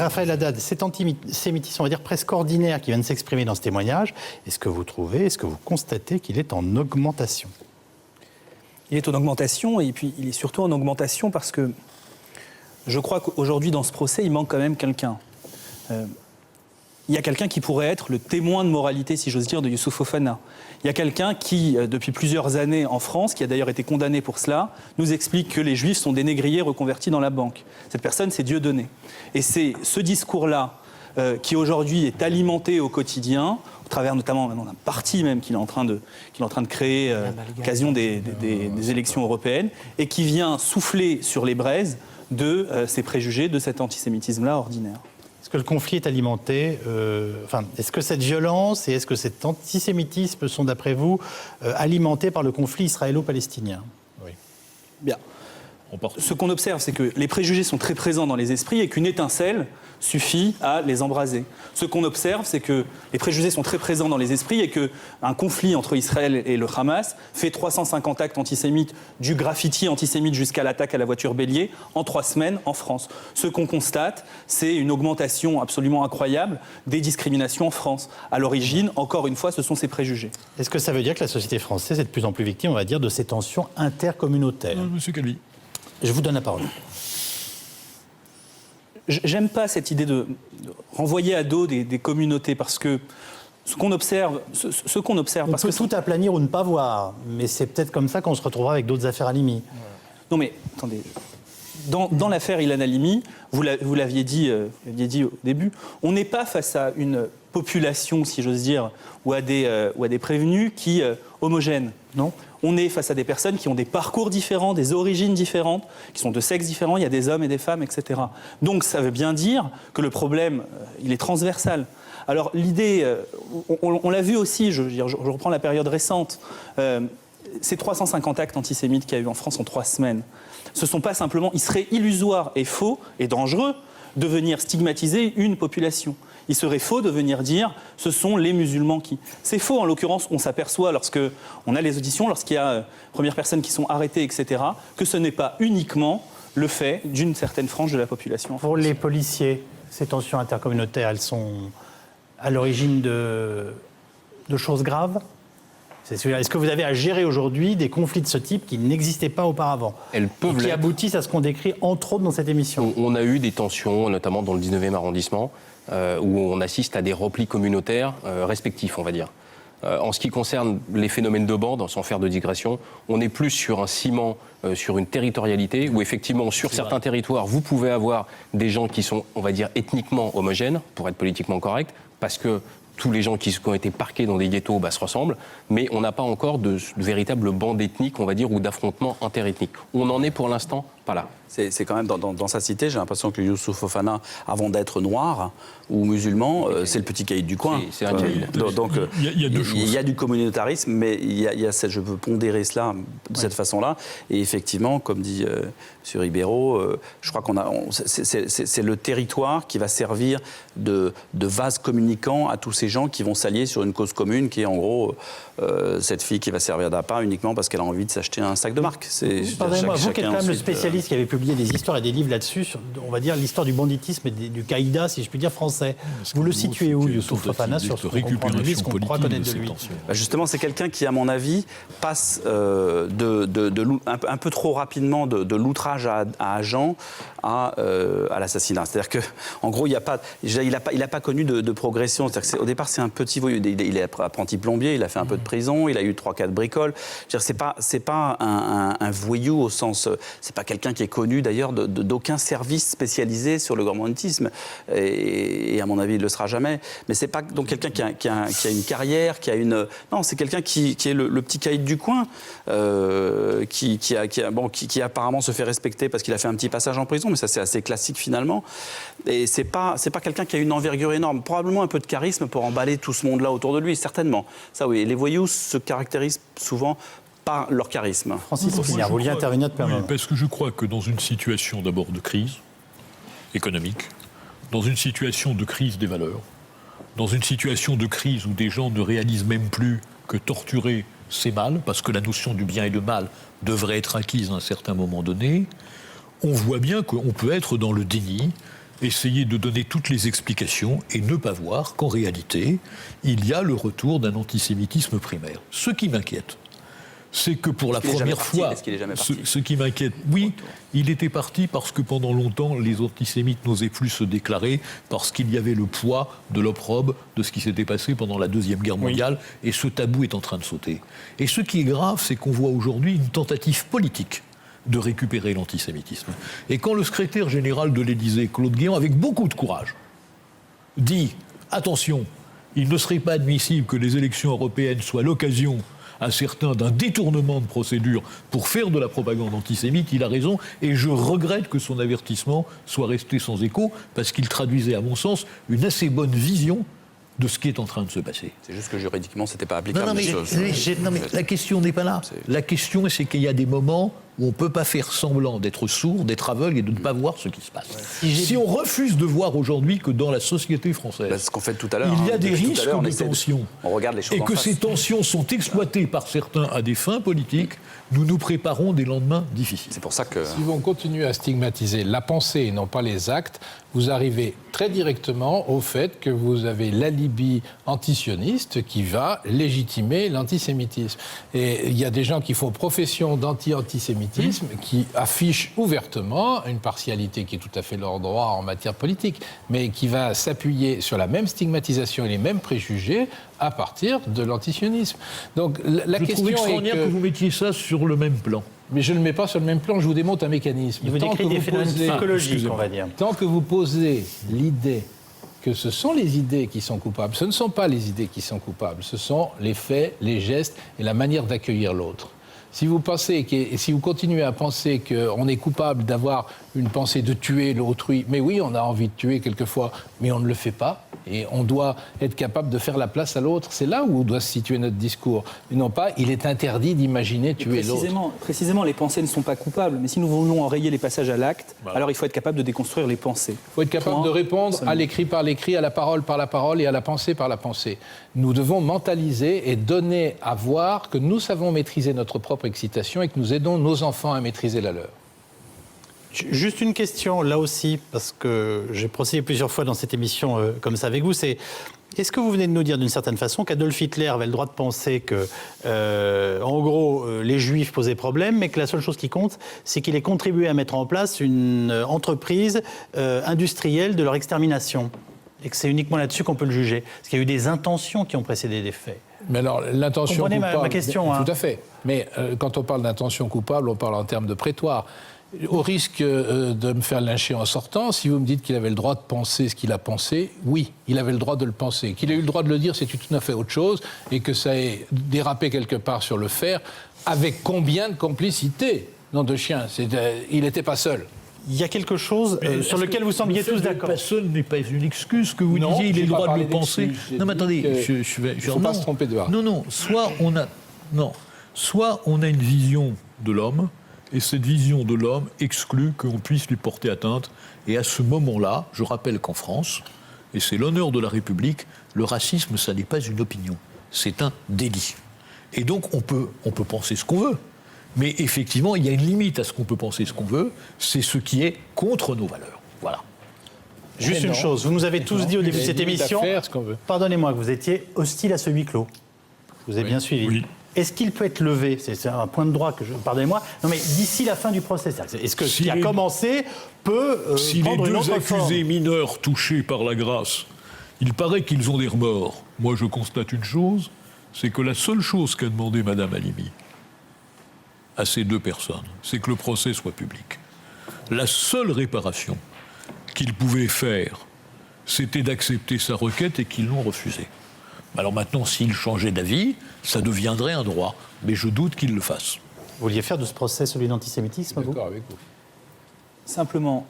Raphaël Haddad, cet antisémitisme, on va dire presque ordinaire, qui vient de s'exprimer dans ce témoignage, est-ce que vous constatez qu'il est en augmentation ? Il est en augmentation, et puis il est surtout en augmentation parce que je crois qu'aujourd'hui, dans ce procès, il manque quand même quelqu'un. Il y a quelqu'un qui pourrait être le témoin de moralité, si j'ose dire, de Youssouf Fofana. Il y a quelqu'un qui, depuis plusieurs années en France, qui a d'ailleurs été condamné pour cela, nous explique que les Juifs sont des négriers reconvertis dans la banque. Cette personne, c'est Dieudonné. Et c'est ce discours-là qui aujourd'hui est alimenté au quotidien, au travers notamment d'un parti même qu'il est en train de créer à l'occasion des élections européennes, et qui vient souffler sur les braises de ces préjugés, de cet antisémitisme-là ordinaire. Est-ce que le conflit est alimenté est-ce que cette violence et est-ce que cet antisémitisme sont, d'après vous, alimentés par le conflit israélo-palestinien ? Oui. Bien. Ce qu'on observe, c'est que les préjugés sont très présents dans les esprits et qu'une étincelle suffit à les embraser. Ce qu'on observe, c'est que les préjugés sont très présents dans les esprits et qu'un conflit entre Israël et le Hamas fait 350 actes antisémites, du graffiti antisémite jusqu'à l'attaque à la voiture bélier, en 3 semaines en France. Ce qu'on constate, c'est une augmentation absolument incroyable des discriminations en France. À l'origine, encore une fois, ce sont ces préjugés. Est-ce que ça veut dire que la société française est de plus en plus victime, on va dire, de ces tensions intercommunautaires ? Monsieur Calvi. Je vous donne la parole. J'aime pas cette idée de renvoyer à dos des communautés parce que ce qu'on observe, on peut tout aplanir ou ne pas voir, mais c'est peut-être comme ça qu'on se retrouvera avec d'autres affaires Halimi. Non mais attendez, dans l'affaire Ilan Halimi, vous l'aviez dit au début, on n'est pas face à une population, si j'ose dire, ou à des prévenus qui homogènes, non ? On est face à des personnes qui ont des parcours différents, des origines différentes, qui sont de sexes différents, il y a des hommes et des femmes, etc. Donc ça veut bien dire que le problème, il est transversal. Alors l'idée, on l'a vu aussi, je reprends la période récente, ces 350 actes antisémites qu'il y a eu en France en 3 semaines, ce ne sont pas simplement, il serait illusoire et faux et dangereux de venir stigmatiser une population. Il serait faux de venir dire ce sont les musulmans qui. C'est faux, en l'occurrence, on s'aperçoit lorsqu'on a les auditions, lorsqu'il y a premières personnes qui sont arrêtées, etc., que ce n'est pas uniquement le fait d'une certaine frange de la population. Pour les policiers, ces tensions intercommunautaires, elles sont à l'origine de choses graves ? Est-ce que vous avez à gérer aujourd'hui des conflits de ce type qui n'existaient pas auparavant ? Elles peuvent qui aboutissent à ce qu'on décrit entre autres dans cette émission. On a eu des tensions, notamment dans le 19e arrondissement, où on assiste à des replis communautaires respectifs, on va dire. En ce qui concerne les phénomènes de bande, sans faire de digression, on est plus sur un ciment, sur une territorialité, où effectivement, sur certains territoires, vous pouvez avoir des gens qui sont, on va dire, ethniquement homogènes, pour être politiquement correct, parce que tous les gens qui ont été parqués dans des ghettos se ressemblent, mais on n'a pas encore de véritable bande ethnique, on va dire, ou d'affrontement interethnique. On en est pour l'instant pas là. C'est quand même, dans sa cité, j'ai l'impression que Youssouf Fofana, avant d'être noir ou musulman, c'est le petit caïd du coin. C'est un caïd. Donc, il y a deux choses. Il y a du communautarisme, mais je veux pondérer cela de cette façon-là. Et effectivement, comme dit M. Ribeiro, je crois c'est le territoire qui va servir de vase communicant à tous ces gens qui vont s'allier sur une cause commune, qui est en gros cette fille qui va servir d'appât uniquement parce qu'elle a envie de s'acheter un sac de marque. Pardonnez-moi, vous qui êtes quand même le spécialiste qui avait publié des histoires et des livres là-dessus, sur, on va dire, l'histoire du banditisme et du caïda, si je puis dire, français. Vous le situez où, Youssouf Fofana, sur ce qu'on croit connaître de lui ? Justement, c'est quelqu'un qui, à mon avis, passe un peu trop rapidement de l'outrage à agent à l'assassinat. C'est-à-dire qu'en gros, il n'a pas connu de progression. Au départ, c'est un petit voyou. Il est apprenti plombier, il a fait un peu de prison, il a eu 3-4 bricoles. C'est pas un voyou au sens... C'est pas quelqu'un qui est connu, d'ailleurs, d'aucun service spécialisé sur le banditisme. Et à mon avis, il ne le sera jamais. Mais c'est pas donc quelqu'un qui a une carrière, qui a une... Non, c'est quelqu'un qui est le petit caïd du coin, qui apparemment se fait respecter parce qu'il a fait un petit passage en prison, mais ça, c'est assez classique, finalement. Et c'est pas quelqu'un qui a une envergure énorme. Probablement un peu de charisme pour emballer tout ce monde-là autour de lui, certainement. Ça, oui. Les voyous se caractérisent souvent par leur charisme. Francis Pillard, vous vouliez intervenir depuis un moment. Parce que je crois que dans une situation d'abord de crise économique, dans une situation de crise des valeurs, dans une situation de crise où des gens ne réalisent même plus que torturer, c'est mal, parce que la notion du bien et du mal devrait être acquise à un certain moment donné, on voit bien qu'on peut être dans le déni essayer de donner toutes les explications et ne pas voir qu'en réalité, il y a le retour d'un antisémitisme primaire. Ce qui m'inquiète, c'est que pour la première fois, ce qui m'inquiète, oui, il était parti parce que pendant longtemps, les antisémites n'osaient plus se déclarer parce qu'il y avait le poids de l'opprobre de ce qui s'était passé pendant la Deuxième Guerre mondiale, et ce tabou est en train de sauter. Et ce qui est grave, c'est qu'on voit aujourd'hui une tentative politique de récupérer l'antisémitisme. Et quand le secrétaire général de l'Élysée, Claude Guéant, avec beaucoup de courage, dit « Attention, il ne serait pas admissible que les élections européennes soient l'occasion à certains d'un détournement de procédure pour faire de la propagande antisémite », il a raison, et je regrette que son avertissement soit resté sans écho, parce qu'il traduisait, à mon sens, une assez bonne vision de ce qui est en train de se passer. C'est juste que juridiquement, c'était pas applicable. Non, mais la question n'est pas là. La question, c'est qu'il y a des moments où on ne peut pas faire semblant d'être sourd, d'être aveugle et de ne pas voir ce qui se passe. Si on refuse de voir aujourd'hui que dans la société française, ce qu'on fait tout à l'heure, il y a des risques de tensions, on regarde les choses et que ces tensions sont exploitées par certains à des fins politiques, nous nous préparons des lendemains difficiles. C'est pour ça que... Si on continue à stigmatiser la pensée et non pas les actes, vous arrivez très directement au fait que vous avez l'alibi antisioniste qui va légitimer l'antisémitisme. Et il y a des gens qui font profession d'anti-antisémitisme, qui affichent ouvertement une partialité qui est tout à fait leur droit en matière politique, mais qui va s'appuyer sur la même stigmatisation et les mêmes préjugés à partir de l'antisionisme. Donc la question trouve extraordinaire que vous mettiez ça sur le même plan. Mais je ne le mets pas sur le même plan, je vous démontre un mécanisme. Il vous décrit des phénomènes psychologiques, on va dire. Tant que vous posez l'idée que ce sont les idées qui sont coupables, ce ne sont pas les idées qui sont coupables, ce sont les faits, les gestes et la manière d'accueillir l'autre. Si vous continuez à penser qu'on est coupable d'avoir une pensée de tuer l'autrui, mais oui, on a envie de tuer quelquefois, mais on ne le fait pas, et on doit être capable de faire la place à l'autre. C'est là où doit se situer notre discours. Et non pas, il est interdit d'imaginer tuer l'autre. Précisément, les pensées ne sont pas coupables, mais si nous voulons enrayer les passages à l'acte, alors il faut être capable de déconstruire les pensées. Il faut être capable de répondre à l'écrit par l'écrit, à la parole par la parole et à la pensée par la pensée. Nous devons mentaliser et donner à voir que nous savons maîtriser notre propre excitation et que nous aidons nos enfants à maîtriser la leur. Juste une question, là aussi, parce que j'ai procédé plusieurs fois dans cette émission comme ça avec vous, c'est est-ce que vous venez de nous dire d'une certaine façon qu'Adolf Hitler avait le droit de penser que, en gros, les Juifs posaient problème, mais que la seule chose qui compte, c'est qu'il ait contribué à mettre en place une entreprise industrielle de leur extermination, et que c'est uniquement là-dessus qu'on peut le juger, parce qu'il y a eu des intentions qui ont précédé des faits. Mais alors, l'intention coupable... Comprenez ma question, Tout à fait. Mais quand on parle d'intention coupable, on parle en termes de prétoire. Au risque de me faire lyncher en sortant, si vous me dites qu'il avait le droit de penser ce qu'il a pensé, oui, il avait le droit de le penser. Qu'il ait eu le droit de le dire, c'est tout à fait autre chose, et que ça ait dérapé quelque part sur le faire, avec combien de complicité? Nom de chien, il n'était pas seul. Il y a quelque chose sur lequel vous sembliez tous d'accord. Pas seul n'est pas une excuse que vous disiez, il est le droit de le penser. Non, mais attendez, il ne faut pas se tromper de voir. Non, soit on a une vision de l'homme, et cette vision de l'homme exclut qu'on puisse lui porter atteinte. Et à ce moment-là, je rappelle qu'en France, et c'est l'honneur de la République, le racisme, ça n'est pas une opinion, c'est un délit. Et donc on peut penser ce qu'on veut. Mais effectivement, il y a une limite à ce qu'on peut penser ce qu'on veut, c'est ce qui est contre nos valeurs. Voilà. Juste une chose, vous nous avez tous dit au début de cette émission, pardonnez-moi, que vous étiez hostile à ce huis clos. Je vous ai bien suivi. Oui. Est-ce qu'il peut être levé? C'est un point de droit que je... Pardonnez-moi. Non, mais d'ici la fin du procès, est-ce que ce qui a commencé peut prendre une autre forme? Si les deux accusés mineurs touchés par la grâce, il paraît qu'ils ont des remords. Moi, je constate une chose, c'est que la seule chose qu'a demandé Mme Halimi à ces deux personnes, c'est que le procès soit public. La seule réparation qu'ils pouvaient faire, c'était d'accepter sa requête et qu'ils l'ont refusée. Alors maintenant, s'ils changeaient d'avis, ça deviendrait un droit. Mais je doute qu'ils le fassent. Vous vouliez faire de ce procès celui d'antisémitisme, vous ? D'accord avec vous. Simplement,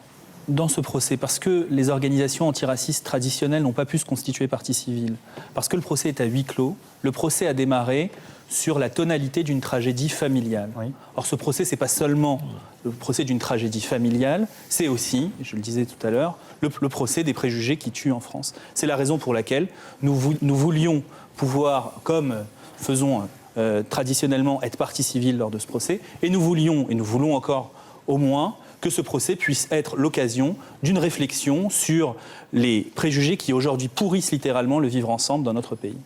dans ce procès, parce que les organisations antiracistes traditionnelles n'ont pas pu se constituer partie civile, parce que le procès est à huis clos, le procès a démarré sur la tonalité d'une tragédie familiale. Oui. Or, ce procès, ce n'est pas seulement le procès d'une tragédie familiale, c'est aussi, je le disais tout à l'heure, le procès des préjugés qui tuent en France. C'est la raison pour laquelle nous voulions pouvoir, comme faisons traditionnellement, être partie civile lors de ce procès, et nous voulions, et nous voulons encore au moins, que ce procès puisse être l'occasion d'une réflexion sur les préjugés qui aujourd'hui pourrissent littéralement le vivre ensemble dans notre pays.